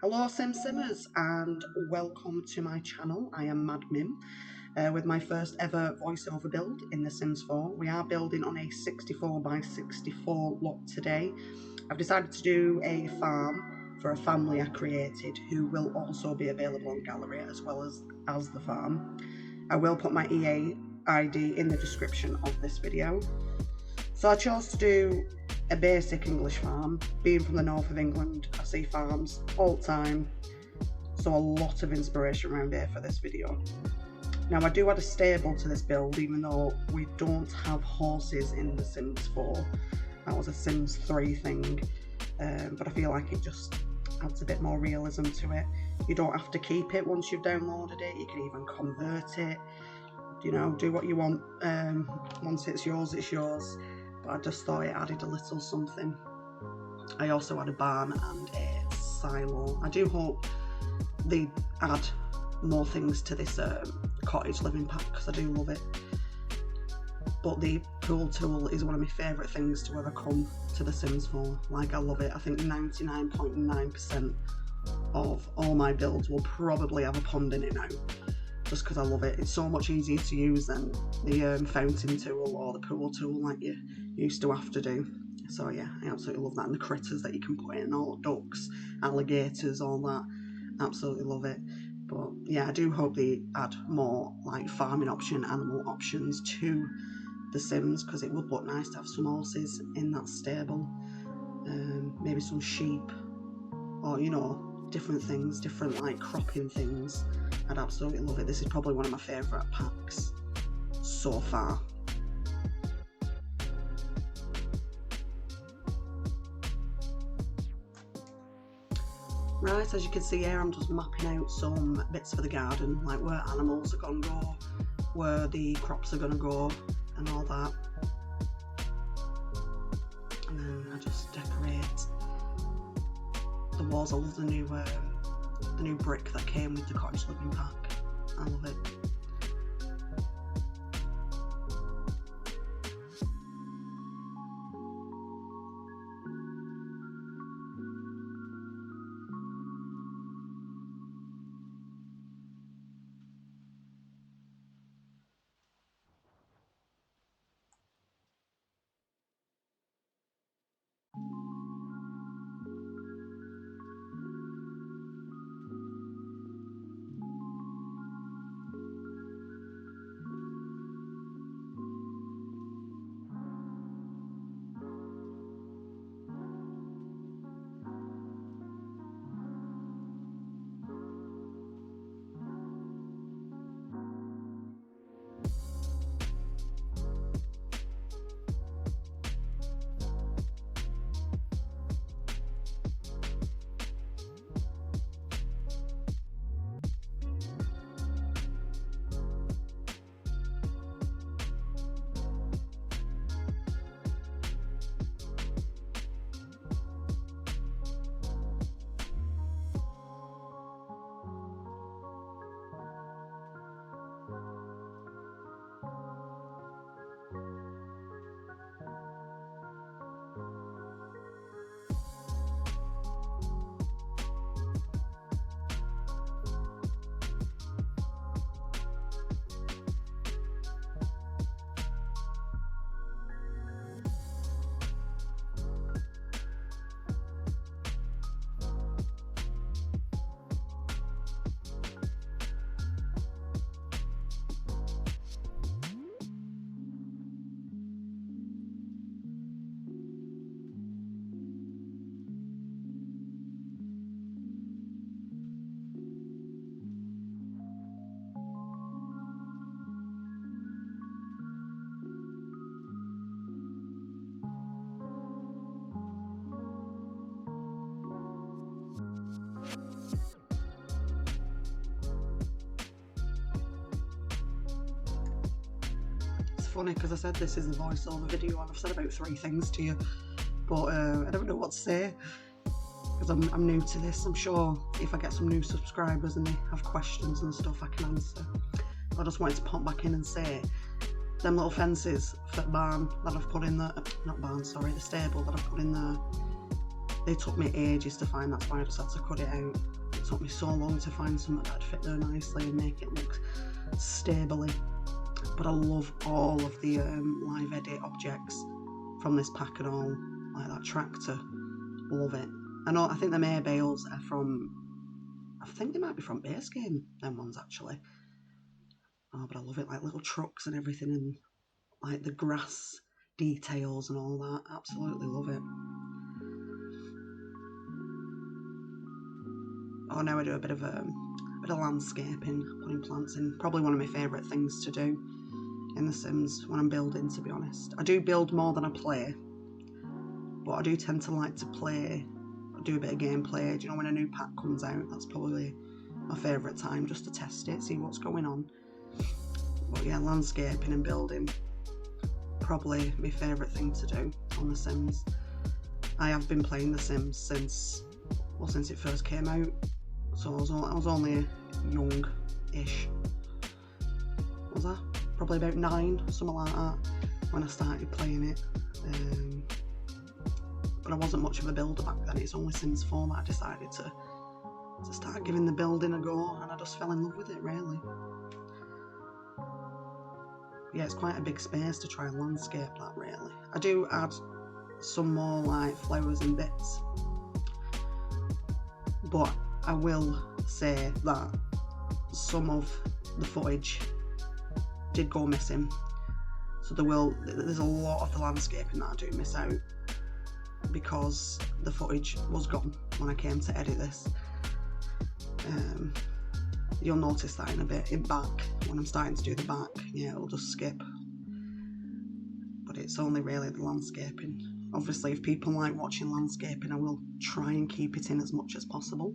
Hello Simmers and welcome to my channel. I am Mad Mim with my first ever voiceover build in The Sims 4. We are building on a 64 by 64 lot today. I've decided to do a farm for a family I created who will also be available on gallery as well as the farm. I will put my EA ID in the description of this video. So I chose to do a basic English farm. Being from the north of England, I see farms all the time, so a lot of inspiration around here for this video. Now I do add a stable to this build, even though we don't have horses in The Sims 4. That was a Sims 3 thing, but I feel like it just adds a bit more realism to it. You don't have to keep it once you've downloaded it, you can even convert it, you know, do what you want. Once it's yours, it's yours. I just thought it added a little something. I also had a barn and a silo. I do hope they add more things to this cottage living pack because I do love it. But the pool tool is one of my favourite things to ever come to The Sims 4. Like, I love it. I think 99.9% of all my builds will probably have a pond in it now, just because I love it. It's so much easier to use than the fountain tool or the pool tool like you used to have to do. So yeah, I absolutely love that, and the critters that you can put in, all ducks, alligators, all that, absolutely love it. But yeah, I do hope they add more like farming animal options to The Sims, because it would look nice to have some horses in that stable, maybe some sheep, or you know, different things, different like cropping things. I'd absolutely love it. This is probably one of my favourite packs so far. Right, as you can see here, I'm just mapping out some bits for the garden, like where animals are going to go, where the crops are going to go, and all that. And then I just decorate the walls. I love the new brick that came with the cottage living pack. I love it. Funny because I said this is a voiceover video and I've said about 3 things to you, but I don't know what to say because I'm new to this. I'm sure if I get some new subscribers and they have questions and stuff, I can answer. I just wanted to pop back in and say them little fences for the barn that I've put in there, not barn, sorry, the stable that I've put in there, They took me ages to find, that's why I just had to cut it out. It took me so long to find something that'd fit there nicely and make it look stably. But I love all of the live edit objects from this pack and all, like that tractor, love it. I think the May bales are from, I think they might be from base game, them ones actually. Oh, but I love it, like little trucks and everything, and like the grass details and all that, absolutely love it. Oh, now I do a bit of landscaping, putting plants in, probably one of my favourite things to do in The Sims when I'm building, to be honest. I do build more than I play, but I do tend to like to play, do a bit of gameplay. Do you know, when a new pack comes out, that's probably my favourite time, just to test it, see what's going on. But yeah, landscaping and building, probably my favourite thing to do on The Sims. I have been playing The Sims since it first came out, so I was only young-ish. Was I? Probably about 9, something like that, when I started playing it. But I wasn't much of a builder back then. It's only Sims 4 that I decided to start giving the building a go, and I just fell in love with it, really. Yeah, it's quite a big space to try and landscape that, really. I do add some more like flowers and bits, but I will say that some of the footage did go missing, so there's a lot of the landscaping that I do miss out because the footage was gone when I came to edit this. You'll notice that in a bit, in back, when I'm starting to do the back, yeah, it'll just skip. But it's only really the landscaping. Obviously, if people like watching landscaping, I will try and keep it in as much as possible.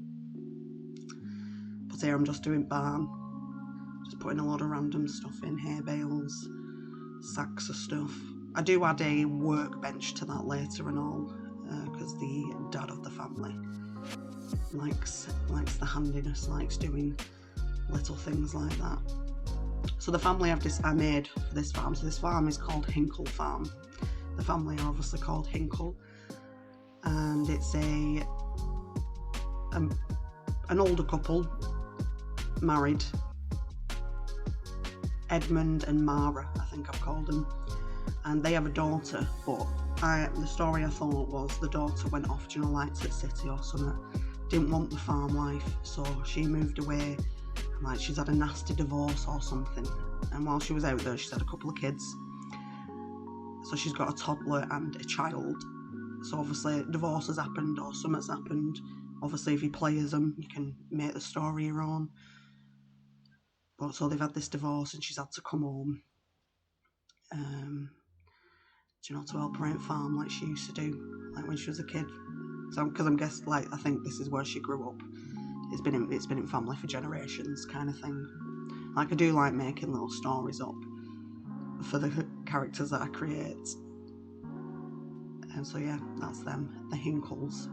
But here I'm just doing barn, just putting a lot of random stuff in, hay bales, sacks of stuff. I do add a workbench to that later and all, because the dad of the family likes the handiness, likes doing little things like that. So the family I made for this farm, so this farm is called Hinkle Farm. The family are obviously called Hinkle, and it's an older couple, married, Edmund and Mara, I think I've called them, and they have a daughter, but the story I thought was the daughter went off, you know, like to the city or something, didn't want the farm life, so she moved away, like she's had a nasty divorce or something, and while she was out there she's had a couple of kids, so she's got a toddler and a child. So obviously divorce has happened or something's happened. Obviously if you play as them, you can make the story your own. But so they've had this divorce and she's had to come home, you know, to help her out farm like she used to do, like when she was a kid. So because I'm guessing, like, I think this is where she grew up. It's been in family for generations, kind of thing. Like, I do like making little stories up for the characters that I create. And so yeah, that's them, the Hinkles.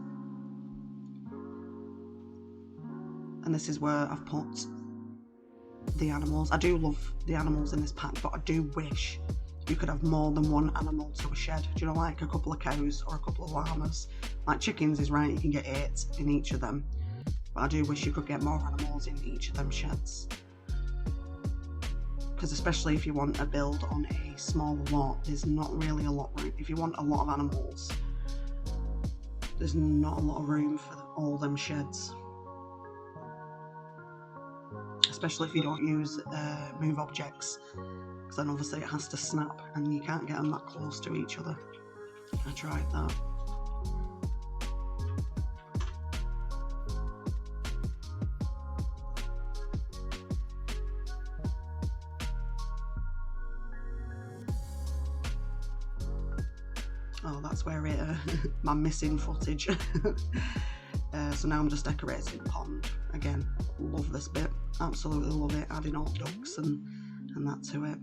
And this is where I've put the animals. I do love the animals in this pack, but I do wish you could have more than one animal to a shed. Do you know, like a couple of cows or a couple of llamas? Like chickens is right, you can get 8 in each of them. But I do wish you could get more animals in each of them sheds. Because especially if you want to build on a smaller lot, there's not really a lot of room. If you want a lot of animals, there's not a lot of room for all them sheds. Especially if you don't use move objects, because then obviously it has to snap and you can't get them that close to each other. I tried that. Oh, that's where my missing footage. So now I'm just decorating the pond. Again, love this bit, absolutely love it, adding all ducks and that to it.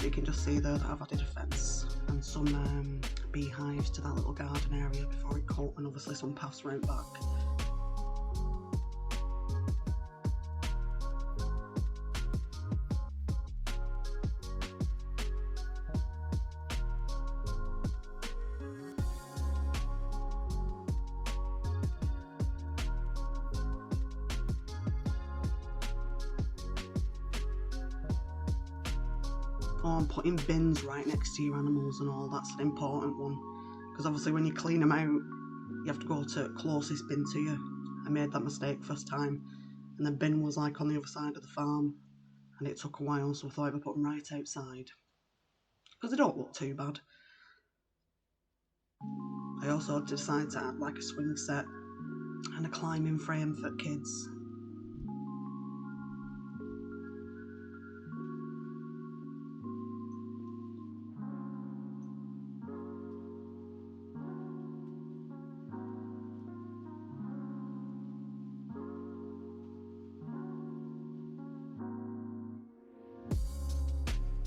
So you can just see there that I've added a fence and some beehives to that little garden area before it cut, and obviously some paths round back. Oh, and putting bins right next to your animals and all, that's an important one. Because obviously when you clean them out, you have to go to closest bin to you. I made that mistake first time, and the bin was like on the other side of the farm, and it took a while, so I thought I would put them right outside. Because they don't look too bad. I also decided to add like a swing set and a climbing frame for kids.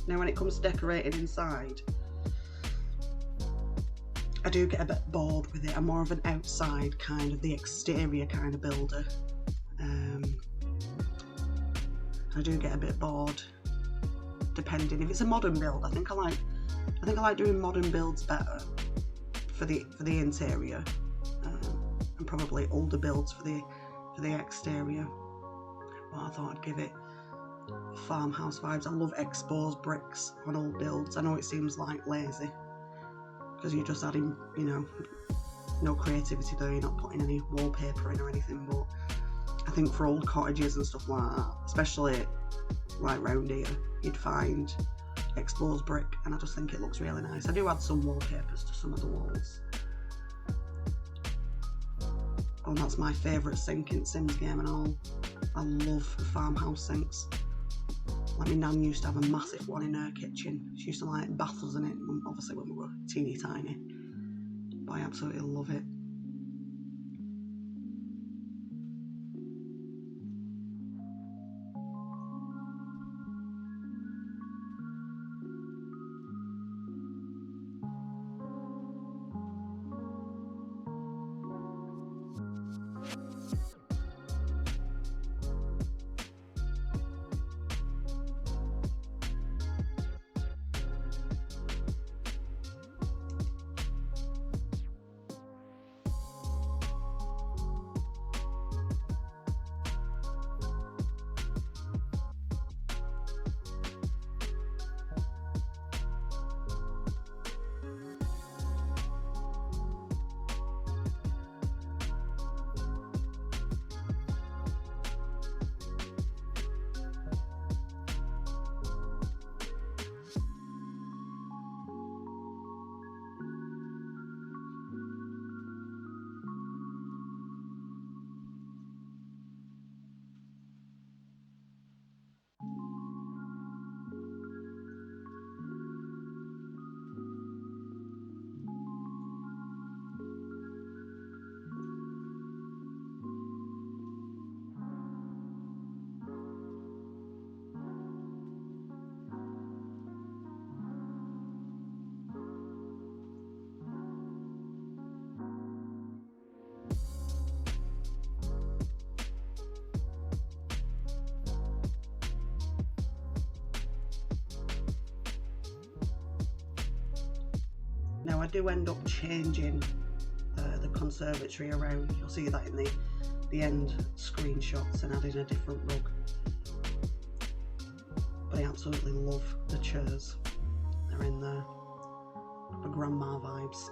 Now when it comes to decorating inside, I do get a bit bored with it. I'm more of an outside kind of, the exterior kind of builder. I do get a bit bored depending. If it's a modern build, I think I like doing modern builds better for the interior, and probably older builds for the exterior. But I thought I'd give it farmhouse vibes. I love exposed bricks on old builds. I know it seems like lazy because you're just adding, you know, no creativity there, you're not putting any wallpaper in or anything, but I think for old cottages and stuff like that, especially like round here, you'd find exposed brick, and I just think it looks really nice. I do add some wallpapers to some of the walls. Oh, and that's my favourite sink in Sims game and all. I love farmhouse sinks. Like my nan used to have a massive one in her kitchen. She used to like bath us in it, obviously when we were teeny tiny. But I absolutely love it. Now I do end up changing the conservatory around. You'll see that in the end screenshots, and adding a different rug. But I absolutely love the chairs. They're in there for grandma vibes.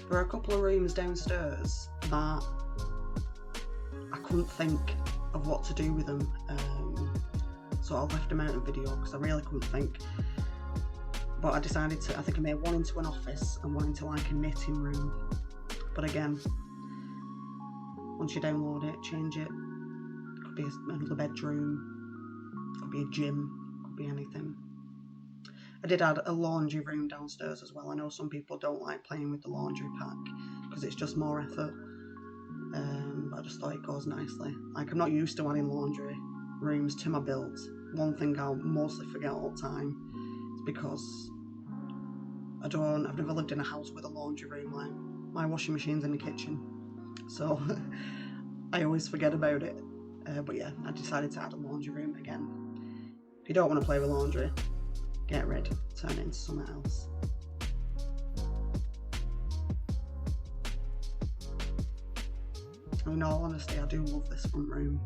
There are a couple of rooms downstairs that I couldn't think of what to do with them, so I left them out of video because I really couldn't think. But I decided to, I think I made one into an office and one into like a knitting room. But again, once you download it, change it. It could be another bedroom, it could be a gym, it could be anything. I did add a laundry room downstairs as well. I know some people don't like playing with the laundry pack because it's just more effort. But I just thought it goes nicely. Like, I'm not used to adding laundry rooms to my builds. One thing I'll mostly forget all the time is because I've never lived in a house with a laundry room. Like, my washing machine's in the kitchen, so I always forget about it. But yeah, I decided to add a laundry room again. If you don't want to play with laundry, get rid, turn it into something else. In all honesty, I do love this front room.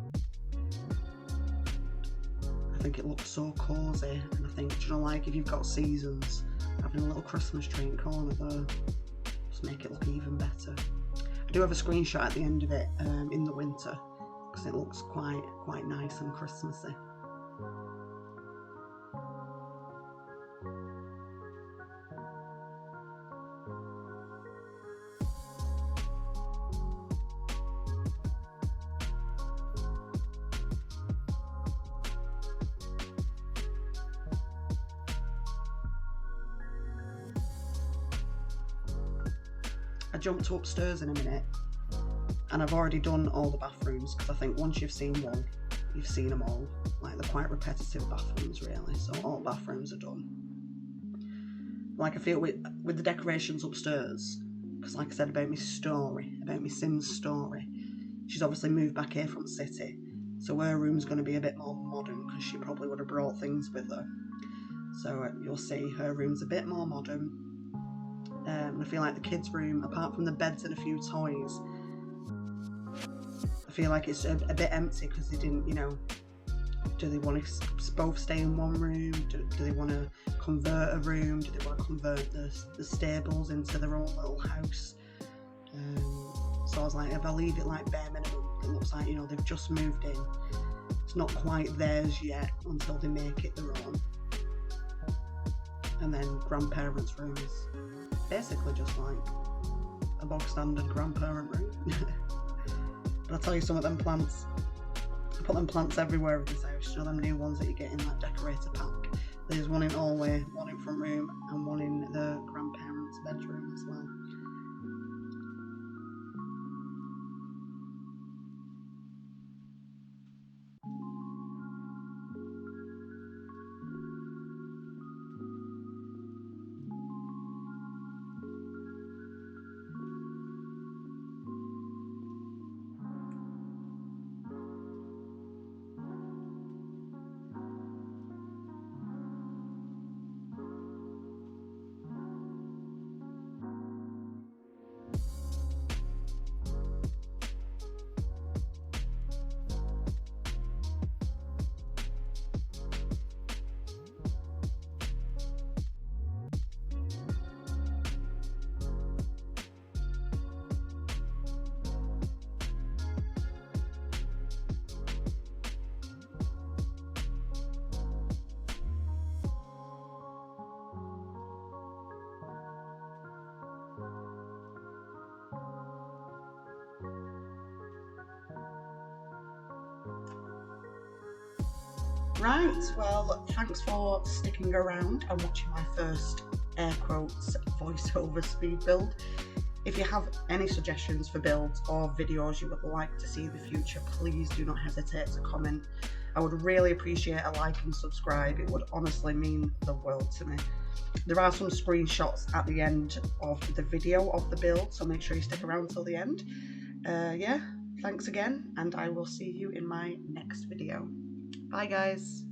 I think it looks so cosy, and I think, do you know, like if you've got seasons, having a little Christmas tree in the corner there, just make it look even better. I do have a screenshot at the end of it in the winter, because it looks quite nice and Christmassy. I jumped upstairs in a minute, and I've already done all the bathrooms, because I think once you've seen one, you've seen them all. Like, they're quite repetitive bathrooms really, so all bathrooms are done. Like, I feel with the decorations upstairs, because like I said about my story, about my Sims story, she's obviously moved back here from the city, so her room's going to be a bit more modern, because she probably would have brought things with her. So you'll see her room's a bit more modern. I feel like the kids' room, apart from the beds and a few toys, I feel like it's a bit empty, because they didn't, you know, do they want to both stay in one room? Do they want to convert a room? Do they want to convert the stables into their own little house? So I was like, if I leave it like bare minimum, it looks like, you know, they've just moved in. It's not quite theirs yet until they make it their own. And then grandparents' room is basically just like a bog standard grandparent room. But I'll tell you, some of them plants, I put them plants everywhere in this house. You know, them new ones that you get in that decorator pack. There's one in hallway, one in front room, and one in the grandparents' bedroom as well. Right, well, thanks for sticking around and watching my first air quotes voiceover speed build. If you have any suggestions for builds or videos you would like to see in the future, please do not hesitate to comment. I would really appreciate a like and subscribe. It would honestly mean the world to me. There are some screenshots at the end of the video of the build, so make sure you stick around till the end. Yeah, thanks again, and I will see you in my next video. Bye guys.